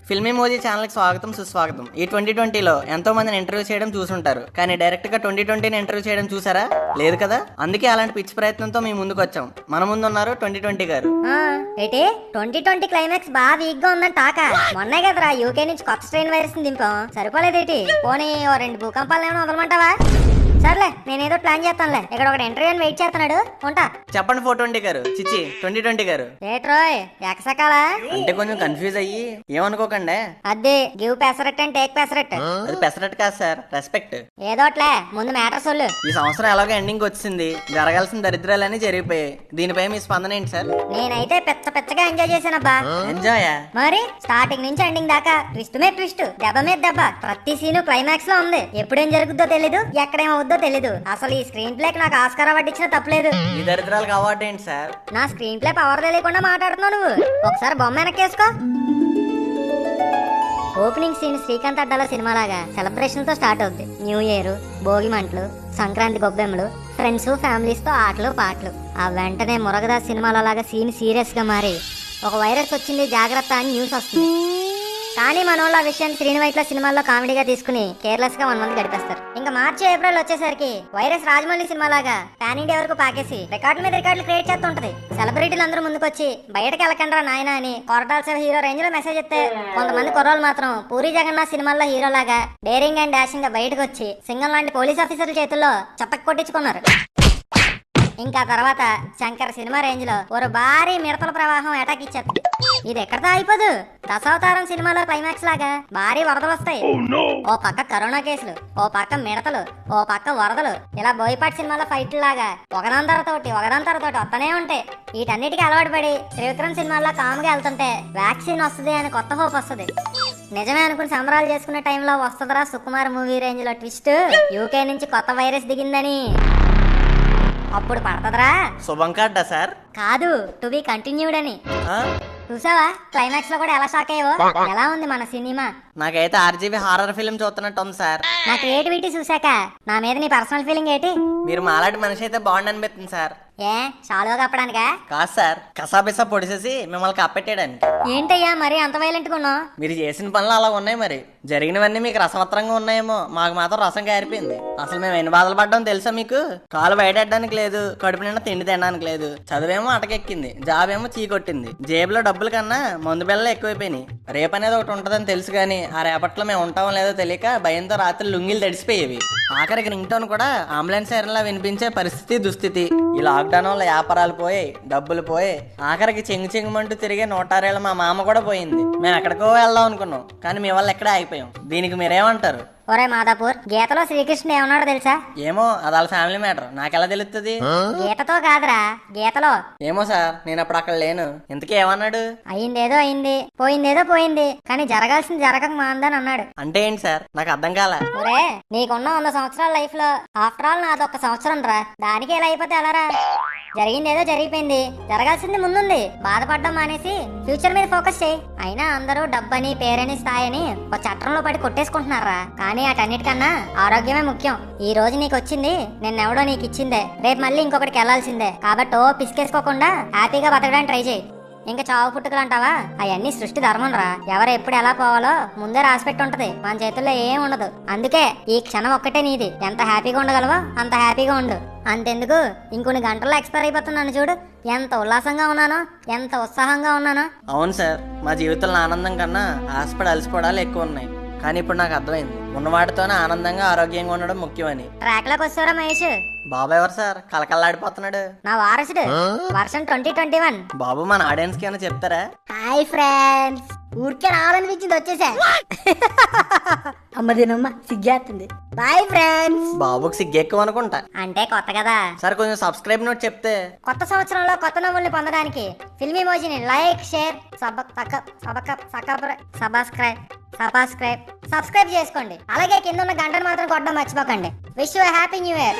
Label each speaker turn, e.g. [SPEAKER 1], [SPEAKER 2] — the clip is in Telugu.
[SPEAKER 1] ఫిల్మీ మోజీ ఛానల్కి స్వాగతం సుస్వాగతం. ఈ 2020లో ఎంతో మందిని ఇంటర్వ్యూ చేయడం చూసుంటారు, కానీ డైరెక్ట్ గా 2020ని ఇంటర్వ్యూ చేయడం చూసారా? లేదు కదా. అందుకే అలాంటి పిచ్చి ప్రయత్నంతో మీ ముందుకు వచ్చాం. మన ముందు ఉన్నారు 2020 గారు.
[SPEAKER 2] ఏంటి 2020 క్లైమాక్స్ బాగా వీక్ గా ఉందని టాక. మొన్నే కదరా యూకే నుంచి కొత్త స్ట్రెయిన్ వైరస్ ని దింపాం, సరిపోలేదేటి? పోనీ ఓ 2 భూకంపాలు ఏమైనా వదలమంటావా? సర్లే, నేనేదో ప్లాన్ చేస్తానులే. ఇక్కడ ఒక ఇంటర్వ్యూ అని వెయిట్ చేస్తున్నాడు, ఉంటా.
[SPEAKER 1] చెప్పండి 420 గారు, చిచ్చి 2020 గారు.
[SPEAKER 2] ఏట్రోయ్ ఎకసకాలా?
[SPEAKER 1] అంటే కొంచెం కన్ఫ్యూజ్ అయ్యి ఏమనుకోకండి.
[SPEAKER 2] అదే give pesarattu and take pesarattu.
[SPEAKER 1] అది పెసరట్ కాదు సార్, రెస్పెక్ట్.
[SPEAKER 2] ఏదోట్లే, ముందు మ్యాటర్ సొల్లు.
[SPEAKER 1] ఈ సంవత్సరం ఎలాగో ఎండింగ్ వచ్చింది, జరగాల్సిన దరిద్రాలన్నీ జరిగిపోయాయి. దీనిపై మీ స్పందన ఏంటి సార్?
[SPEAKER 2] నేనైతే పెచ్చగా ఎంజాయ్ చేశానబ్బా.
[SPEAKER 1] ఎంజాయ్
[SPEAKER 2] మరి స్టార్టింగ్ నుంచి ఎండింగ్ దాకా ట్విస్ట్ మీద ట్విస్ట్, దెబ్బ మీద దెబ్బ, ప్రతి సీను క్లైమాక్స్ లో ఉంది. ఎప్పుడేం జరుగుద్దో తెలీదు, ఎక్కడేమవుద్దో తెలీదు. అసలు ఈ స్క్రీన్ ప్లే నాకు ఆస్కార్ అవార్డు ఇచ్చినా తప్పలేదు.
[SPEAKER 1] ఈ దరిద్రాలకు అవార్డు ఏంటి సార్?
[SPEAKER 2] నా స్క్రీన్ ప్లే పవర్ తెలియకుండా మాట్లాడుతున్నావు నువ్వు. ఒకసారి బొమ్మ వెనక్కేసుకో. Opening scene Srikanth Addala cinema లాగా సెలబ్రేషన్ తో స్టార్ట్ అవుద్ది. న్యూ ఇయర్, భోగి మంటలు, సంక్రాంతి గొబ్బెమ్మలు, ఫ్రెండ్స్ ఫ్యామిలీస్ తో ఆటలు పాటలు. ఆ వెంటనే మురగదాస్ సినిమాలో లాగా సీన్ సీరియస్ గా మారి ఒక వైరస్ వచ్చింది జాగ్రత్త అని న్యూస్ వస్తుంది. కానీ మన వాళ్ళ విషయాన్ని శ్రీనివైట్ల సినిమాల్లో కామెడీగా తీసుకుని కేర్లెస్ గా 1 మంత్ గడిపేస్తారు. ఇంకా మార్చి ఏప్రిల్ వచ్చేసరికి వైరస్ రాజమౌళి సినిమాలాగా పాన్ ఇండియా వరకు పాకేసి రికార్డుల మీద రికార్డులు క్రియేట్ చేస్తుంటది. సెలబ్రిటీలు అందరూ ముందుకొచ్చి బయటకు వెళ్ళకండ్రా నాయన అని కొరటాల హీరో రేంజ్ లో మెసేజ్ ఇస్తే, కొంతమంది కుర్రోళ్ళు మాత్రం పూరి జగన్నాథ్ సినిమాల్లో హీరో లాగా డేరింగ్ అండ్ డాషింగ్ గా బయటకు వచ్చి సింగం లాంటి పోలీస్ ఆఫీసర్ల చేతుల్లో చప్పక్ కొట్టించుకున్నారు. ఇంకా తర్వాత శంకర్ సినిమా రేంజ్ లో ఒక భారీ మిడతల ప్రవాహం అటాక్ ఇచ్చారు. ఇది ఎక్కడతో అయిపోదు. దశావతారం సినిమాలో క్లైమాక్స్ లాగా భారీ వరదలు వస్తాయి. ఓ పక్క కరోనా కేసులు, ఓ పక్క మిడతలు, ఓ పక్క వరదలు. ఇలా బోయపాటి సినిమాలో ఫైట్లు లాగా ఒకదాంతరతోటి వస్తనే ఉంటాయి. వీటన్నిటికీ అలవాటు పడి త్రివిక్రమ్ సినిమాల్లో కామ్గా వెళ్తుంటే వ్యాక్సిన్ వస్తుంది అని కొత్త హోప్ వస్తుంది. నిజమే అనుకుని సంబరాలు చేసుకునే టైంలో వస్తుందిరా సుకుమార్ మూవీ రేంజ్ లో ట్విస్ట్. యూకే నుంచి కొత్త వైరస్ దిగిందని. అప్పుడు పడతదరా
[SPEAKER 1] శుభం కార్డా సార్?
[SPEAKER 2] కాదు, టు బి కంటిన్యూడ్ అని. చూసావా క్లైమాక్స్ లో కూడా ఎలా షాక్ అయ్యో? ఎలా ఉంది మన సినిమా?
[SPEAKER 1] నాకైతే RGB హారర్ ఫిల్మ్ చూస్తున్నట్టు ఉంది సార్.
[SPEAKER 2] నా క్రియేటివిటీ చూసాక నా మీద నీ పర్సనల్ ఫీలింగ్ ఏంటి?
[SPEAKER 1] మీరు మాలాంటి మనిషి అయితే బాగుండి అనిపిస్తుంది సార్.
[SPEAKER 2] ఏ షాలుగా కప్పడానికా?
[SPEAKER 1] కాదు సార్, కసాబిసా పొడిసేసి మిమ్మల్ని కప్పెట్టేయడానికి.
[SPEAKER 2] ఏంటయ్యా మరి అంత వైలెంట్ గా ఉన్నావు?
[SPEAKER 1] మీరు చేసిన పనులు అలా ఉన్నాయి, మరి జరిగినవన్నీ మీకు రసవత్రంగా ఉన్నాయేమో, మాకు మాత్రం రసం కారిపోయింది. అసలు మేము ఎన్ని బాధలు పడ్డాం తెలుసా మీకు? కాలు బయటెట్టడానికి లేదు, కడుపు నిండా తిండి తినడానికి లేదు, చదువేమో అటకెక్కింది, జాబ్ ఏమో చీకొట్టింది, జేబులో డబ్బుల కన్నా మందు బిళ్ళలు ఎక్కువైపోయినాయి. రేపు అనేది ఒకటి ఉంటదని తెలుసు కానీ ఆ రేపట్లో మేము ఉంటామో లేదో తెలియక భయంతో రాత్రి లుంగిలు తడిసిపోయేవి. ఆఖరికి రింగ్ టోన్ కూడా అంబులెన్స్ సైరన్లా వినిపించే పరిస్థితి దుస్థితి. ఈ లాక్డౌన్ వల్ల వ్యాపారాలు పోయాయి, డబ్బులు పోయాయి. ఆఖరికి చెంగుమంటూ తిరిగే 106 ఏళ్ళ మా మామ కూడా పోయింది. మేము ఎక్కడికో వెళ్దాం అనుకున్నాం, కానీ మీ వల్ల ఎక్కడే ఆగిపోయాం. దీనికి మీరేమంటారు?
[SPEAKER 2] ఒరే మాదాపూర్, గీతలో శ్రీకృష్ణుడు ఏమన్నాడు తెలుసా?
[SPEAKER 1] ఏమో, అది వాళ్ళ ఫ్యామిలీ మ్యాటర్, నాకెలా తెలుస్తుంది?
[SPEAKER 2] గీతతో కాదురా, గీతలో.
[SPEAKER 1] ఏమో సార్, నేను అప్పుడు అక్కడ లేను. ఇంతకీ ఏమన్నాడు?
[SPEAKER 2] అయిందేదో అయింది, పోయిందేదో పోయింది, కానీ జరగాల్సింది జరగక మాందని అన్నాడు.
[SPEAKER 1] అంటే ఏంటి సార్, నాకు అర్థం కాల.
[SPEAKER 2] ఒరే, నీకున్న 100 సంవత్సరాల లైఫ్ లో ఆఫ్టర్ ఆల్ నాది 1 సంవత్సరం రా. దానికి ఎలా అయిపోతే ఎలారా? జరిగిందేదో జరిగిపోయింది, జరగాల్సింది ముందుంది. బాధపడడం మానేసి ఫ్యూచర్ మీద ఫోకస్ చేయి. అయినా అందరూ డబ్బని, పేరని, స్థాయిని ఒక చట్టంలో పడి కొట్టేసుకుంటున్నారా? కానీ అటన్నిటికన్నా ఆరోగ్యమే ముఖ్యం. ఈ రోజు నీకు వచ్చింది నిన్నెవడో నీకు ఇచ్చిందే, రేపు మళ్ళీ ఇంకొకటికి వెళ్లాల్సిందే. కాబట్టి పిసికేసుకోకుండా హ్యాపీగా బతకడానికి ట్రై చేయి. ఇంకా చావు పుట్టుకలు అంటావా? అవన్నీ సృష్టి ధర్మం రా. ఎవరు ఎప్పుడు ఎలా పోవాలో ముందే రాసిపెట్టి ఉంటది, మన చేతుల్లో ఏం ఉండదు. అందుకే ఈ క్షణం ఒక్కటే నీది. ఎంత హ్యాపీగా ఉండగలవో అంత హ్యాపీగా ఉండు. అంతెందుకు, ఇంకొన్ని గంటల్లో ఎక్స్పైర్ అయిపోతున్నాను చూడు. ఎంత ఉల్లాసంగా ఉన్నానో, ఎంత ఉత్సాహంగా ఉన్నానో.
[SPEAKER 1] అవును సార్, మా జీవితంలో ఆనందం కన్నా ఆశపడి అలసిపోవడాలు ఎక్కువ ఉన్నాయి. కానీ ఇప్పుడు నాకు అర్థమైంది, ఉన్నవాటితోనే ఆనందంగా ఆరోగ్యంగా ఉండడం ముఖ్యమని.
[SPEAKER 2] ట్రాక్ లోకి వచ్చారా మహేష్?
[SPEAKER 1] బాబు ఎవరు సార్ కలకల్లాడిపోతున్నాడు?
[SPEAKER 2] నా వారసుడు, వర్షన్ 2021.
[SPEAKER 1] బాబు మన ఆడియన్స్ కి ఏమైనా చెప్తారా?
[SPEAKER 2] హాయ్ ఫ్రెండ్స్, ఊరికే రావాలనిపించింది వచ్చేసా. అమ్మదేనమ్మ సిగ్గేస్తుంది. Bye friends.
[SPEAKER 1] బాబుకి సిగ్గు ఎక్కువ అనుకుంటా.
[SPEAKER 2] అంటే కొత్త కదా సార్,
[SPEAKER 1] కొంచెం సబ్స్క్రైబ్ నోట్ చెప్తే.
[SPEAKER 2] కొత్త సంవత్సరంలో కొత్త నవ్వుల్ని పొందడానికి ఫిల్మీ మోజీని లైక్, షేర్, సబ్స్క్రైబ్ చేసుకోండి. అలాగే కింద ఉన్న గంటను మాత్రం కొట్టడం మర్చిపోకండి. Wish you happy new year.